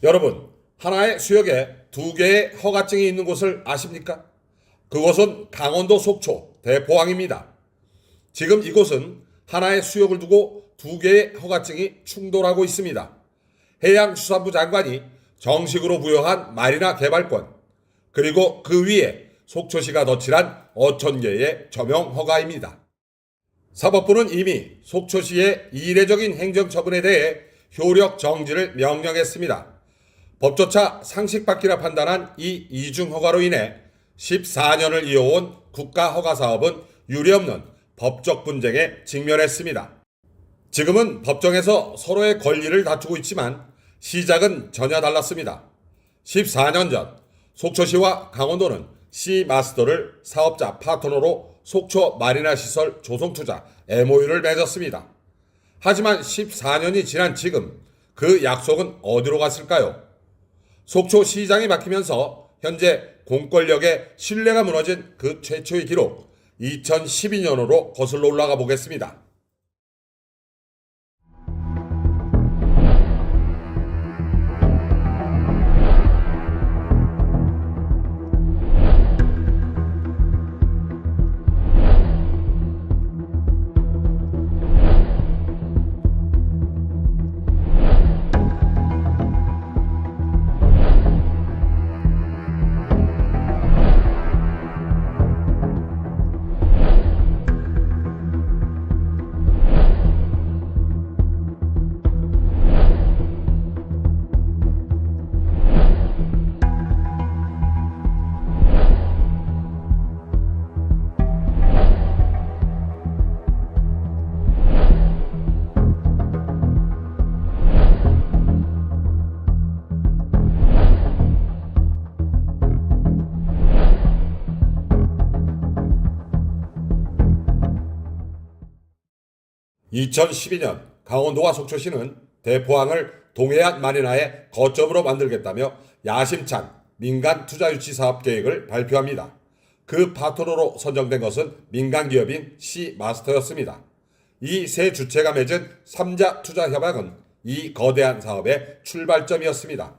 여러분, 하나의 수역에 두 개의 허가증이 있는 곳을 아십니까? 그곳은 강원도 속초 대포항입니다. 지금 이곳은 하나의 수역을 두고 두 개의 허가증이 충돌하고 있습니다. 해양수산부 장관이 정식으로 부여한 마리나 개발권, 그리고 그 위에 속초시가 덧칠한 어촌계의 점용 허가입니다. 사법부는 이미 속초시의 이례적인 행정처분에 대해 효력 정지를 명령했습니다. 법조차 상식밖이라 판단한 이 이중 허가로 인해 14년을 이어온 국가허가사업은 유례없는 법적 분쟁에 직면했습니다. 지금은 법정에서 서로의 권리를 다투고 있지만 시작은 전혀 달랐습니다. 14년 전 속초시와 강원도는 시마스터를 사업자 파트너로 속초 마리나 시설 조성투자 MOU를 맺었습니다. 하지만 14년이 지난 지금 그 약속은 어디로 갔을까요? 속초시장이 바뀌면서 현재 공권력의 신뢰가 무너진 그 최초의 기록 2012년으로 거슬러 올라가 보겠습니다. 2012년 강원도와 속초시는 대포항을 동해안 마리나의 거점으로 만들겠다며 야심찬 민간 투자 유치 사업 계획을 발표합니다. 그 파트너로 선정된 것은 민간 기업인 시마스터였습니다. 이 세 주체가 맺은 3자 투자 협약은 이 거대한 사업의 출발점이었습니다.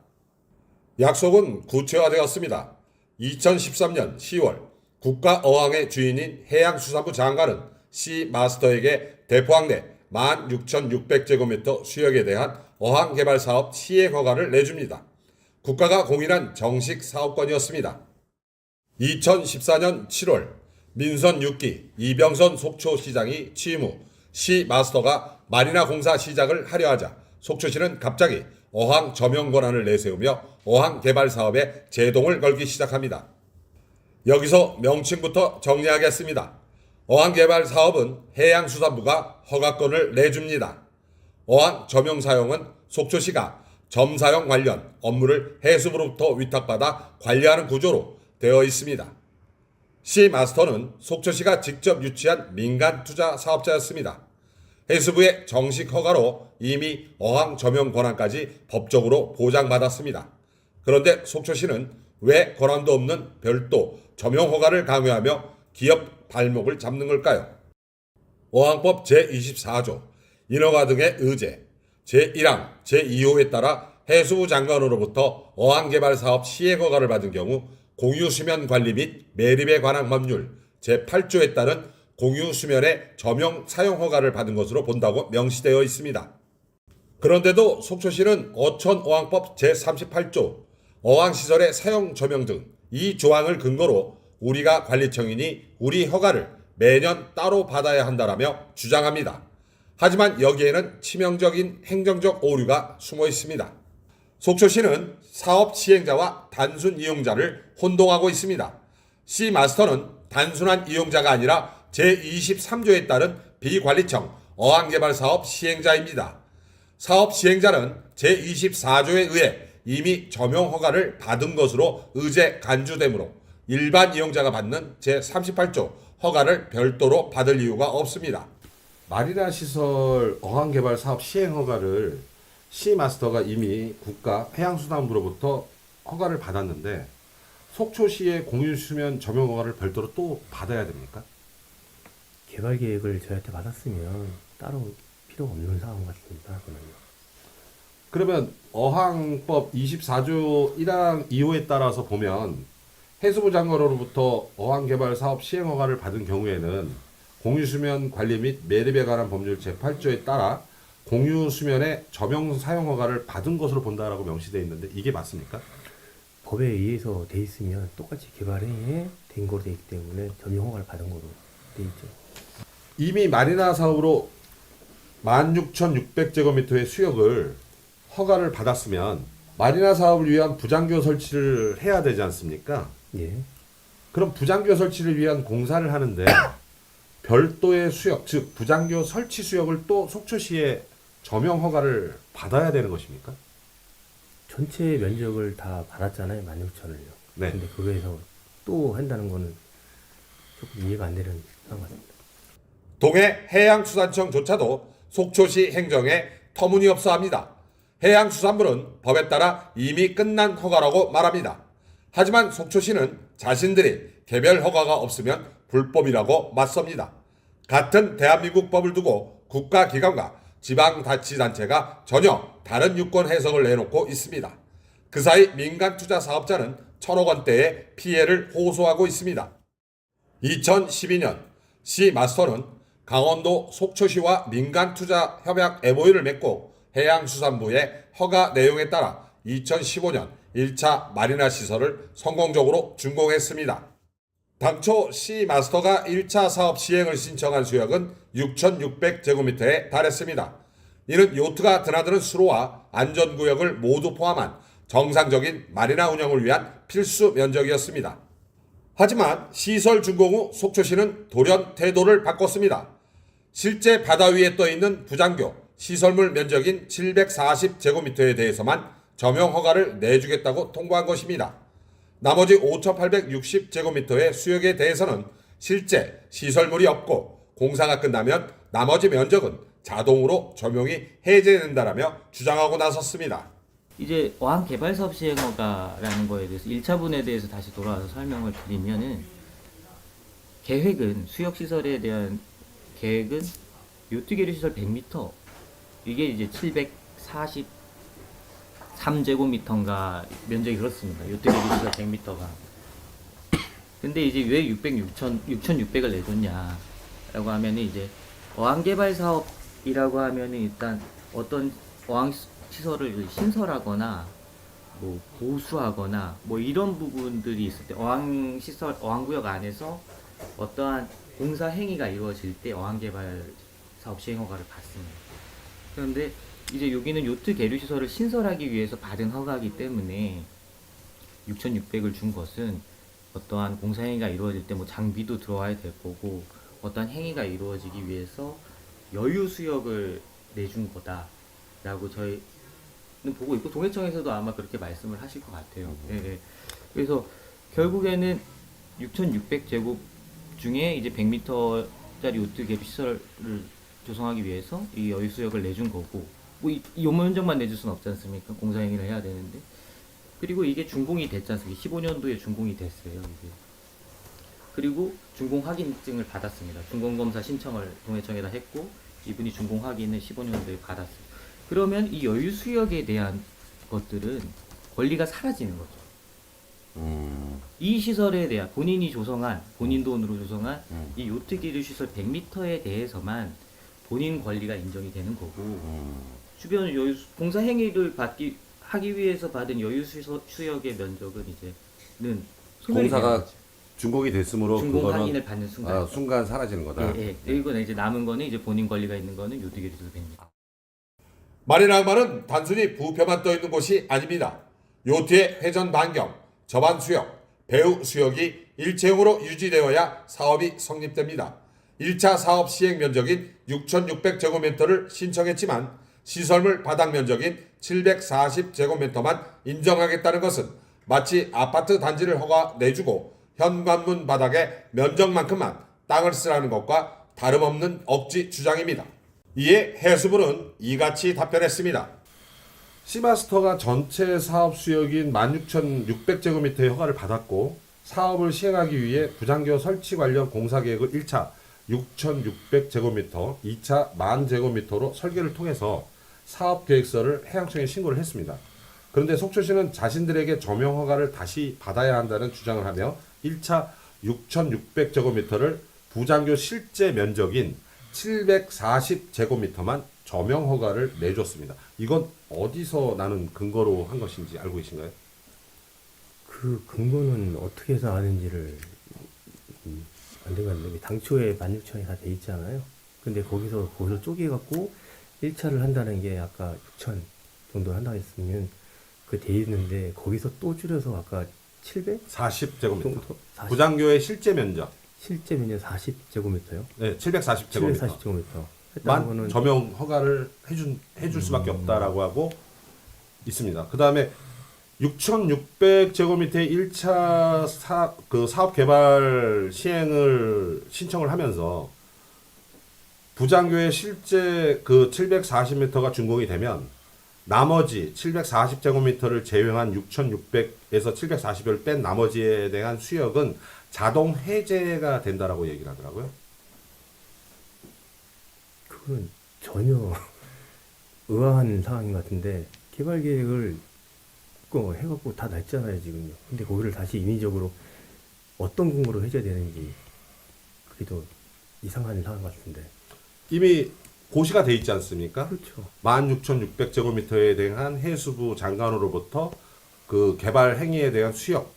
약속은 구체화되었습니다. 2013년 10월 국가어항의 주인인 해양수산부 장관은 시마스터에게 대포항 내 16,600제곱미터 수역에 대한 어항개발사업 시행 허가를 내줍니다. 국가가 공인한 정식 사업권이었습니다. 2014년 7월 민선 6기 이병선 속초시장이 취임 후 시마스터가 마리나 공사 시작을 하려 하자 속초시는 갑자기 어항 점용 권한을 내세우며 어항 개발 사업에 제동을 걸기 시작합니다. 여기서 명칭부터 정리하겠습니다. 어항 개발 사업은 해양수산부가 허가권을 내줍니다. 어항 점용 사용은 속초시가 점 사용 관련 업무를 해수부로부터 위탁받아 관리하는 구조로 되어 있습니다. 시마스터는 속초시가 직접 유치한 민간 투자 사업자였습니다. 해수부의 정식 허가로 이미 어항 점용 권한까지 법적으로 보장받았습니다. 그런데 속초시는 왜 권한도 없는 별도 점용 허가를 강요하며 기업 발목을 잡는 걸까요? 어항법 제24조 인허가 등의 의제 제1항 제2호에 따라 해수부 장관으로부터 어항개발사업 시행허가를 받은 경우 공유수면 관리 및 매립에 관한 법률 제8조에 따른 공유수면의 점용 사용 허가를 받은 것으로 본다고 명시되어 있습니다. 그런데도 속초시는 어촌어항법 제38조 어항시설의 사용 점용 등 이 조항을 근거로 우리가 관리청이니 우리 허가를 매년 따로 받아야 한다라며 주장합니다. 하지만 여기에는 치명적인 행정적 오류가 숨어 있습니다. 속초시는 사업 시행자와 단순 이용자를 혼동하고 있습니다. 시마스터는 단순한 이용자가 아니라 제23조에 따른 비관리청 어항개발사업 시행자입니다. 사업 시행자는 제24조에 의해 이미 점용 허가를 받은 것으로 의제 간주되므로 일반 이용자가 받는 제38조 허가를 별도로 받을 이유가 없습니다. 마리나 시설 어항개발 사업 시행 허가를 시마스터가 이미 국가해양수산부로부터 허가를 받았는데 속초시의 공유수면 점용 허가를 별도로 또 받아야 됩니까? 개발 계획을 저희한테 받았으면 따로 필요가 없는 상황 같습니다. 그러면. 그러면 어항법 24조 1항 2호에 따라서 보면 해수부 장관으로부터 어항개발 사업 시행 허가를 받은 경우에는 공유수면 관리 및 매립에 관한 법률 제8조에 따라 공유수면의 점용 사용 허가를 받은 것으로 본다라고 명시되어 있는데 이게 맞습니까? 법에 의해서 돼 있으면 똑같이 개발해 된 거로 돼 있기 때문에 점용 허가를 받은 거로 돼 있죠. 이미 마리나 사업으로 16,600제곱미터의 수역을 허가를 받았으면 마리나 사업을 위한 부장교 설치를 해야 되지 않습니까? 예. 그럼 부장교 설치를 위한 공사를 하는데 별도의 수역, 즉 부장교 설치 수역을 또 속초시에 점용 허가를 받아야 되는 것입니까? 전체 면적을 다 받았잖아요. 16,000을요. 네. 근데 그거에서 또 한다는 거는 조금 이해가 안 되는 상황 같습니다. 동해해양수산청조차도 속초시 행정에 터무니없어합니다. 해양수산부는 법에 따라 이미 끝난 허가라고 말합니다. 하지만 속초시는 자신들이 개별 허가가 없으면 불법이라고 맞섭니다. 같은 대한민국 법을 두고 국가기관과 지방자치단체가 전혀 다른 유권 해석을 내놓고 있습니다. 그 사이 민간투자 사업자는 1,000억 원대의 피해를 호소하고 있습니다. 2012년 시 마스터는 강원도 속초시와 민간투자 협약 MOU를 맺고 해양수산부의 허가 내용에 따라 2015년 1차 마리나 시설을 성공적으로 준공했습니다. 당초 시 마스터가 1차 사업 시행을 신청한 수역은 6,600제곱미터에 달했습니다. 이는 요트가 드나드는 수로와 안전구역을 모두 포함한 정상적인 마리나 운영을 위한 필수 면적이었습니다. 하지만 시설 준공 후 속초시는 돌연 태도를 바꿨습니다. 실제 바다 위에 떠 있는 부장교 시설물 면적인 740제곱미터에 대해서만 점용 허가를 내주겠다고 통보한 것입니다. 나머지 5,860제곱미터의 수역에 대해서는 실제 시설물이 없고 공사가 끝나면 나머지 면적은 자동으로 점용이 해제된다라며 주장하고 나섰습니다. 이제 어항 개발 사업 시행 허가라는 거에 대해서 1차분에 대해서 다시 돌아와서 설명을 드리면은 계획은 수역 시설에 대한 계획은 요트 계류 시설 100m 이게 이제 743제곱미터인가 면적이 그렇습니다. 요트 계류 시설 100m가. 근데 이제 왜 6,600을 내줬냐라고 하면은 이제 어항 개발 사업이라고 하면은 일단 어떤 어항 시설을 신설하거나 뭐 보수하거나 뭐 이런 부분들이 있을 때 어항 시설 어항구역 안에서 어떠한 공사 행위가 이루어질 때 어항 개발 사업 시행 허가를 받습니다. 그런데 이제 여기는 요트 계류 시설을 신설하기 위해서 받은 허가이기 때문에 6,600을 준 것은 어떠한 공사 행위가 이루어질 때 뭐 장비도 들어와야 될 거고 어떠한 행위가 이루어지기 위해서 여유 수역을 내준 거다라고 저희 보고 있고 동해청에서도 아마 그렇게 말씀을 하실 것 같아요. 네. 그래서 결국에는 6,600제곱 중에 이제 100m짜리 요트 계류 시설을 조성하기 위해서 이 여유수역을 내준 거고 뭐 이 면적만 내줄 수는 없지 않습니까? 공사 행위를 해야 되는데 그리고 이게 준공이 됐지 않습니까? 15년도에 준공이 됐어요. 이게. 그리고 준공 확인증을 받았습니다. 준공검사 신청을 동해청에다 했고 이분이 준공 확인을 15년도에 받았어요. 그러면 이 여유 수역에 대한 것들은 권리가 사라지는 거죠. 이 시설에 대한 본인이 조성한 본인 돈으로 조성한 이 요트 기류 시설 100m에 대해서만 본인 권리가 인정이 되는 거고 주변 여유 공사 행위를 하기 위해서 받은 여유 수역의 면적은 이제는 소멸이 되는 공사가 거죠. 준공이 됐으므로 준공 그거는 확인을 받는 순간. 순간 사라지는 거다. 예. 그리고 이제 남은 거는 이제 본인 권리가 있는 거는 요트 기류 시설 100m. 마리나 항만은 단순히 부표만 떠 있는 곳이 아닙니다. 요트의 회전 반경, 접안 수역, 배후 수역이 일체형으로 유지되어야 사업이 성립됩니다. 1차 사업 시행 면적인 6,600제곱미터를 신청했지만 시설물 바닥 면적인 740제곱미터만 인정하겠다는 것은 마치 아파트 단지를 허가 내주고 현관문 바닥의 면적만큼만 땅을 쓰라는 것과 다름없는 억지 주장입니다. 이에 해수부는 이같이 답변했습니다. 시마스터가 전체 사업 수역인 16,600제곱미터의 허가를 받았고 사업을 시행하기 위해 부장교 설치 관련 공사 계획을 1차 6,600제곱미터, 2차 10,000제곱미터로 설계를 통해서 사업계획서를 해양청에 신고를 했습니다. 그런데 속초시는 자신들에게 점용 허가를 다시 받아야 한다는 주장을 하며 1차 6,600제곱미터를 부장교 실제 면적인 740제곱미터만 점용 허가를 내줬습니다. 이건 어디서 나는 근거로 한 것인지 알고 계신가요? 그 근거는 어떻게 해서 아는지를 안 되겠는데 당초에 16,000이 다 돼 있잖아요. 근데 거기서 쪼개갖고 1차를 한다는 게 아까 6,000 정도 한다 했으면 그 돼 있는데 거기서 또 줄여서 아까 700 40제곱미터. 정도? 40, 부장교의 실제 면적. 실제 면적 40제곱미터요? 네, 740제곱미터. 740제곱미터. 만 점용 허가를 해줄 수밖에 없다라고 하고 있습니다. 그 다음에 6,600제곱미터의 1차 사업 개발 시행을 신청을 하면서 부장교의 실제 그 740m가 준공이 되면 나머지 740제곱미터를 제외한 6,600에서 740을 뺀 나머지에 대한 수역은 자동 해제가 된다라고 얘기를 하더라고요. 그건 전혀 의아한 상황인 것 같은데 개발 계획을 해갖고 다 냈잖아요 지금요. 근데 거기를 다시 인위적으로 어떤 근거로 해줘야 되는지 그게 더 이상한 상황 같은데. 이미 고시가 돼 있지 않습니까? 그렇죠. 16,600제곱미터에 대한 해수부 장관으로부터 그 개발 행위에 대한 수역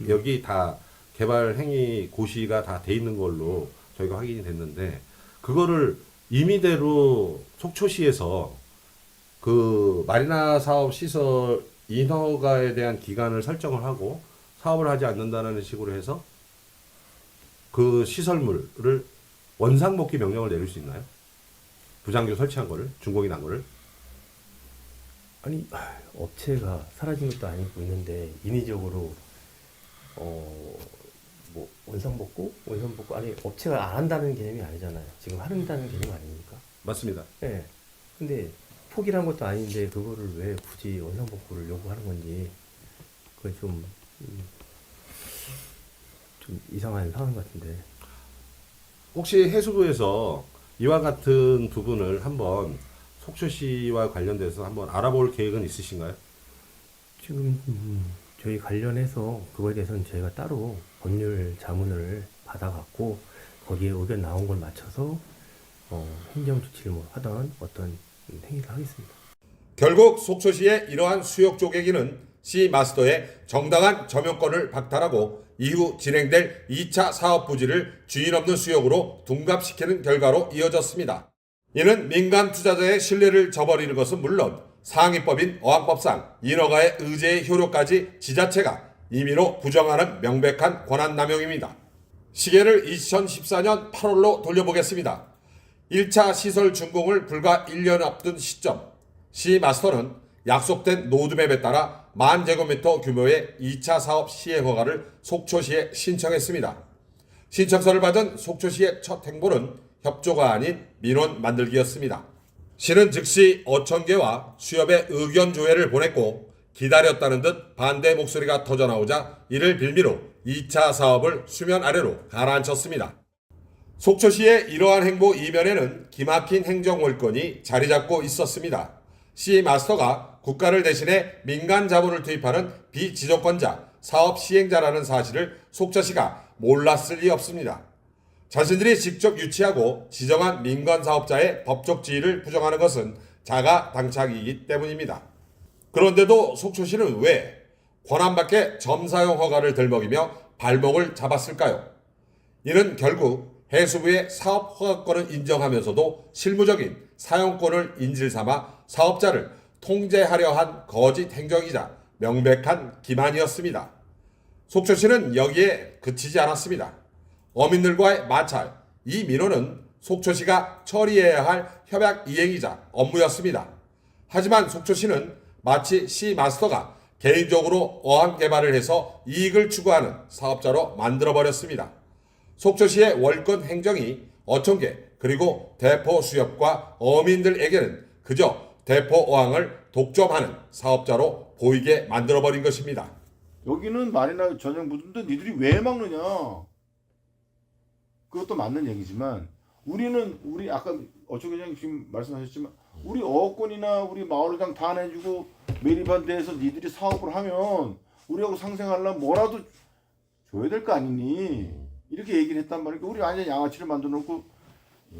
여기 다 개발 행위 고시가 다 돼 있는 걸로 저희가 확인이 됐는데 그거를 임의대로 속초시에서 그 마리나 사업 시설 인허가에 대한 기간을 설정을 하고 사업을 하지 않는다는 식으로 해서 그 시설물을 원상복귀 명령을 내릴 수 있나요? 부장교 설치한 거를 준공이 난 거를 아니 업체가 사라진 것도 아니고 있는데 인위적으로 뭐 원상복구 아니 업체가 안 한다는 개념이 아니잖아요. 지금 한다는 개념 아닙니까? 맞습니다. 네. 근데 포기한 것도 아닌데 그거를 왜 굳이 원상복구를 요구하는 건지 그게 좀 이상한 상황 같은데. 혹시 해수부에서 이와 같은 부분을 한번 속초시와 관련돼서 한번 알아볼 계획은 있으신가요? 지금 저희 관련해서 그거에 대해서는 저희가 따로 법률 자문을 받아갖고 거기에 의견 나온 걸 맞춰서 행정 조치를 뭐 하던 어떤 행위를 하겠습니다. 결국 속초시의 이러한 수역 쪼개기는 시마스터의 정당한 점용권을 박탈하고 이후 진행될 2차 사업 부지를 주인 없는 수역으로 둔갑시키는 결과로 이어졌습니다. 이는 민간 투자자의 신뢰를 저버리는 것은 물론 상위법인 어항법상 인허가의 의제의 효력까지 지자체가 임의로 부정하는 명백한 권한남용입니다. 시계를 2014년 8월로 돌려보겠습니다. 1차 시설 준공을 불과 1년 앞둔 시점, 시마스터는 약속된 로드맵에 따라 10,000제곱미터 규모의 2차 사업 시행 허가를 속초시에 신청했습니다. 신청서를 받은 속초시의 첫 행보는 협조가 아닌 민원 만들기였습니다. 시는 즉시 어천계와 수협에 의견 조회를 보냈고 기다렸다는 듯 반대 목소리가 터져나오자 이를 빌미로 2차 사업을 수면 아래로 가라앉혔습니다. 속초시의 이러한 행보 이면에는 기막힌 행정월권이 자리 잡고 있었습니다. 시마스터가 국가를 대신해 민간 자본을 투입하는 비지정권자, 사업 시행자라는 사실을 속초시가 몰랐을 리 없습니다. 자신들이 직접 유치하고 지정한 민간 사업자의 법적 지위를 부정하는 것은 자가당착이기 때문입니다. 그런데도 속초시는 왜 권한 밖의 점사용 허가를 들먹이며 발목을 잡았을까요? 이는 결국 해수부의 사업 허가권을 인정하면서도 실무적인 사용권을 인질 삼아 사업자를 통제하려 한 거짓 행정이자 명백한 기만이었습니다. 속초시는 여기에 그치지 않았습니다. 어민들과의 마찰, 이 민원은 속초시가 처리해야 할 협약 이행이자 업무였습니다. 하지만 속초시는 마치 시마스터가 개인적으로 어항 개발을 해서 이익을 추구하는 사업자로 만들어버렸습니다. 속초시의 월권 행정이 어촌계 그리고 대포 수협과 어민들에게는 그저 대포 어항을 독점하는 사업자로 보이게 만들어버린 것입니다. 여기는 마리나 전용 부지인데 니들이 왜 막느냐? 그것도 맞는 얘기지만 우리 아까 어초 회장님 지금 말씀하셨지만 우리 어업권이나 우리 마을회장 다 내주고 매립한데에서 니들이 사업을 하면 우리하고 상생하려면 뭐라도 줘야 될 거 아니니 이렇게 얘기를 했단 말이야. 우리 완전 양아치를 만들어 놓고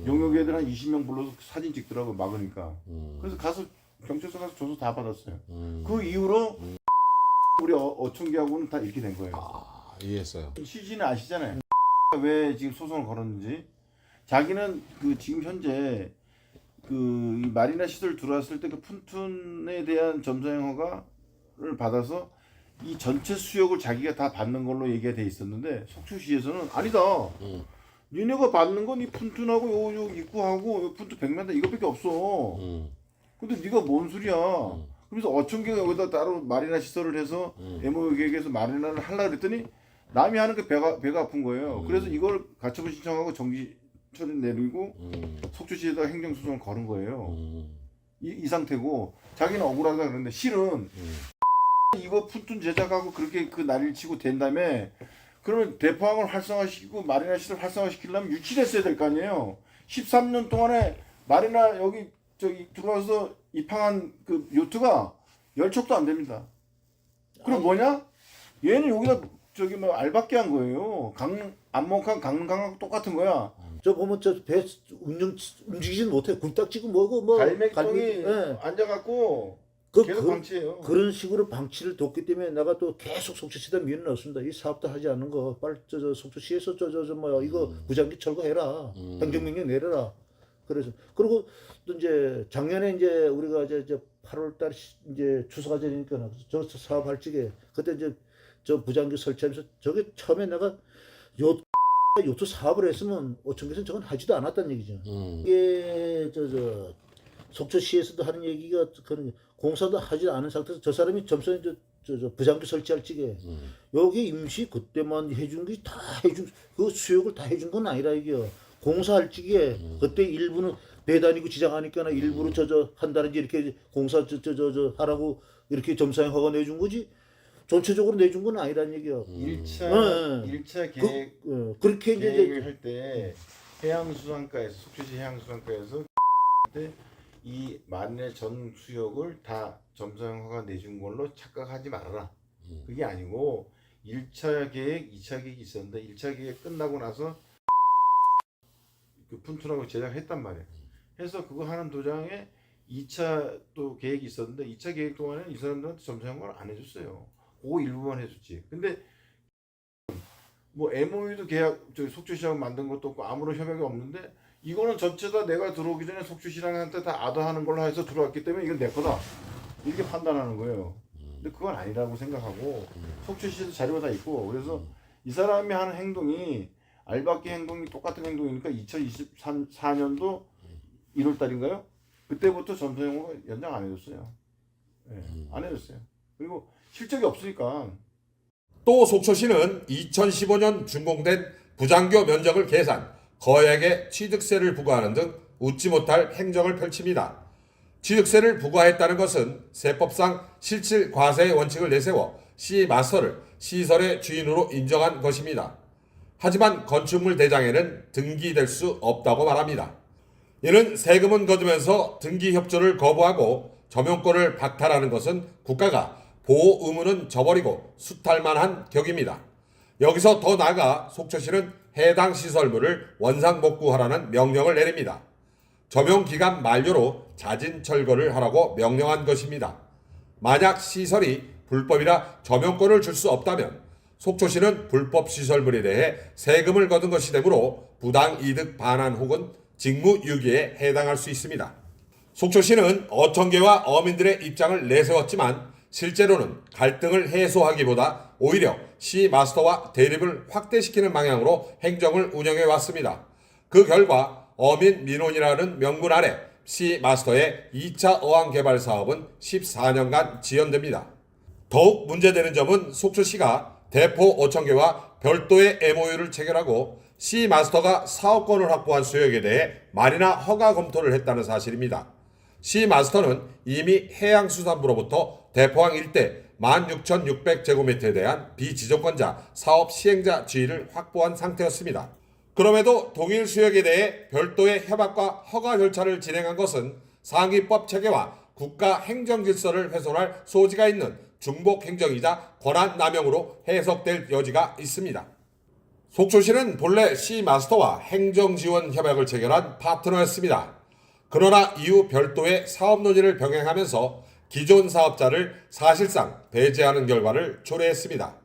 용역 애들 한 20명 불러서 사진 찍더라고 막으니까. 그래서 가서 경찰서 가서 조서 다 받았어요. 그 이후로 우리 어촌계하고는 다 이렇게 된 거예요. 아, 이해했어요. 취지는 아시잖아요. 왜 지금 소송을 걸었는지. 자기는 그 지금 현재 그이 마리나 시설 들어왔을 때 그 푼툰에 대한 점사형 허가를 받아서 이 전체 수역을 자기가 다 받는 걸로 얘기가 돼 있었는데 속초시에서는 아니다. 니네가 받는 건 이 푼툰하고 요 입구하고 요 푼툰 100m 이것밖에 없어. 근데 네가 뭔 소리야? 그래서 어촌계가 여기다 따로 마리나 시설을 해서 MOU 계획에서 마리나를 하려고 그랬더니 남이 하는 게 배가 아픈 거예요. 그래서 이걸 가처분 신청하고 정지 처리 내리고 속초시에다가 행정소송을 걸은 거예요. 이 상태고 자기는 억울하다 그러는데 실은 이거 푼툰 제작하고 그렇게 그 난리를 치고 된 다음에 그러면 대포항을 활성화시키고 마리나 시설 활성화시키려면 유치를 했어야 될 거 아니에요. 13년 동안에 마리나 여기 저기 들어와서 입항한 그 요트가 10척도 안 됩니다. 그럼 뭐냐? 얘는 여기다 저기 뭐 알박기 한 거예요. 안목항 강릉강하고 똑같은 거야. 저 보면 저 배 움직이지는 못해. 굴딱지고 뭐고 뭐 갈매기똥이 예. 앉아갖고 그, 계속 방치해요. 그런 식으로 방치를 뒀기 때문에 내가 또 계속 속초시에다 밀어넣습니다. 이 사업도 하지 않는 거 빨리 저 속초시에서 뭐 이거 무장기 철거해라. 행정명령 내려라. 그래서 그리고 또 이제 작년에 이제 우리가 이제 8월달 이제 추수가 되니까 저 사업할 적에 그때 이제 저 무장기 설치하면서 저게 처음에 내가 요트 사업을 했으면 어촌에서는 저건 하지도 않았다는 얘기죠. 이게 저 속초시에서도 하는 얘기가 그런 공사도 하지 않은 상태에서 저 사람이 점선에 저 부장기 설치할 적에 여기 임시 그때만 해준 게 다 해준 그 수역을 다 해준 건 아니라 이게요. 공사할 적에 그때 일부는 배 다니고 지장하니까 일부러 저 한다든지 이렇게 공사 저 하라고 이렇게 점사형 허가 내준 거지. 전체적으로 내준 건 아니라는 얘기야. 1차 계획 그렇게 이제 계획을 할 때 해양수산가에서 속초시 해양수산가에서 그때 이 마린의 전 수역을 다 점사형 허가 내준 걸로 착각하지 말아라. 그게 아니고 1차 계획, 2차 계획이 있었는데 1차 계획 끝나고 나서 그 푼툰하고 제작했단 말이에요. 해서 그거 하는 도장에 2차 또 계획이 있었는데 2차 계획 동안에 이 사람들한테 점사형 허가를 안 해줬어요. 그거 일부만 해줬지. 근데 뭐 MOU도 계약 저기 속초시하고 만든 것도 없고 아무런 협약이 없는데 이거는 전체 다 내가 들어오기 전에 속초시장한테 다 아더하는 걸로 해서 들어왔기 때문에 이건 내 거다 이렇게 판단하는 거예요. 근데 그건 아니라고 생각하고 속초시에도 자료가 다 있고 그래서 이 사람이 하는 행동이 알박기 행동이 똑같은 행동이니까 2024년도 1월 달인가요? 그때부터 점수형으로 연장 안 해줬어요. 네, 안 해줬어요. 그리고 실적이 없으니까. 또 속초시는 2015년 준공된 부장교 면적을 계산, 거액의 취득세를 부과하는 등 웃지 못할 행정을 펼칩니다. 취득세를 부과했다는 것은 세법상 실질 과세의 원칙을 내세워 시 마스터를 시설의 주인으로 인정한 것입니다. 하지만 건축물 대장에는 등기될 수 없다고 말합니다. 이는 세금은 거두면서 등기 협조를 거부하고 점용권을 박탈하는 것은 국가가 보호 의무는 저버리고 수탈만한 격입니다. 여기서 더 나아가 속초시는 해당 시설물을 원상복구하라는 명령을 내립니다. 점용기간 만료로 자진 철거를 하라고 명령한 것입니다. 만약 시설이 불법이라 점용권을 줄 수 없다면 속초시는 불법 시설물에 대해 세금을 거둔 것이 되므로 부당이득 반환 혹은 직무유기에 해당할 수 있습니다. 속초시는 어촌계와 어민들의 입장을 내세웠지만 실제로는 갈등을 해소하기보다 오히려 시 마스터와 대립을 확대시키는 방향으로 행정을 운영해 왔습니다. 그 결과 어민 민원이라는 명분 아래 시 마스터의 2차 어항 개발 사업은 14년간 지연됩니다. 더욱 문제되는 점은 속초시가 대포 어촌계와 별도의 MOU를 체결하고 시 마스터가 사업권을 확보한 수역에 대해 마리나 허가 검토를 했다는 사실입니다. 시 마스터는 이미 해양수산부로부터 대포항 일대 16,600제곱미터에 대한 비지정권자 사업 시행자 지위를 확보한 상태였습니다. 그럼에도 동일 수역에 대해 별도의 협약과 허가 절차를 진행한 것은 상위법 체계와 국가 행정 질서를 훼손할 소지가 있는 중복 행정이자 권한 남용으로 해석될 여지가 있습니다. 속초시는 본래 시마스터와 행정지원 협약을 체결한 파트너였습니다. 그러나 이후 별도의 사업 논의를 병행하면서 기존 사업자를 사실상 배제하는 결과를 초래했습니다.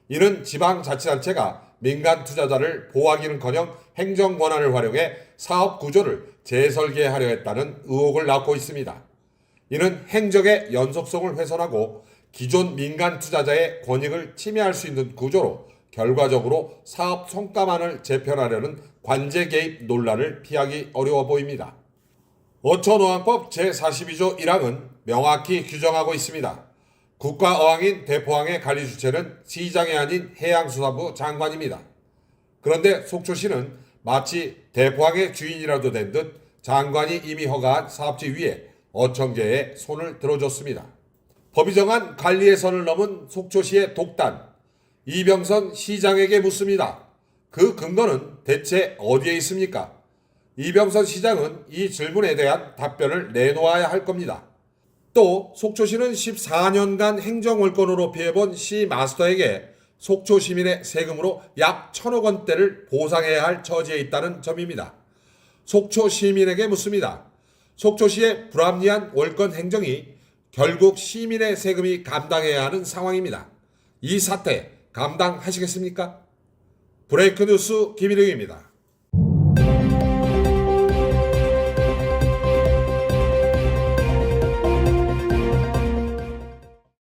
이는 지방자치단체가 민간 투자자를 보호하기는커녕 행정 권한을 활용해 사업 구조를 재설계하려 했다는 의혹을 낳고 있습니다. 이는 행정의 연속성을 훼손하고 기존 민간 투자자의 권익을 침해할 수 있는 구조로 결과적으로 사업 성과만을 재편하려는 관제 개입 논란을 피하기 어려워 보입니다. 어촌어항법 제42조 1항은 명확히 규정하고 있습니다. 국가어항인 대포항의 관리 주체는 시장이 아닌 해양수산부 장관입니다. 그런데 속초시는 마치 대포항의 주인이라도 된 듯 장관이 이미 허가한 사업지 위에 어촌계에 손을 들어줬습니다. 법이 정한 관리의 선을 넘은 속초시의 독단, 이병선 시장에게 묻습니다. 그 근거는 대체 어디에 있습니까? 이병선 시장은 이 질문에 대한 답변을 내놓아야 할 겁니다. 또 속초시는 14년간 행정월권으로 피해본 시마스터에게 속초 시민의 세금으로 약 1,000억 원대를 보상해야 할 처지에 있다는 점입니다. 속초 시민에게 묻습니다. 속초시의 불합리한 월권 행정이 결국 시민의 세금이 감당해야 하는 상황입니다. 이 사태 감당하시겠습니까? 브레이크 뉴스 김일영입니다.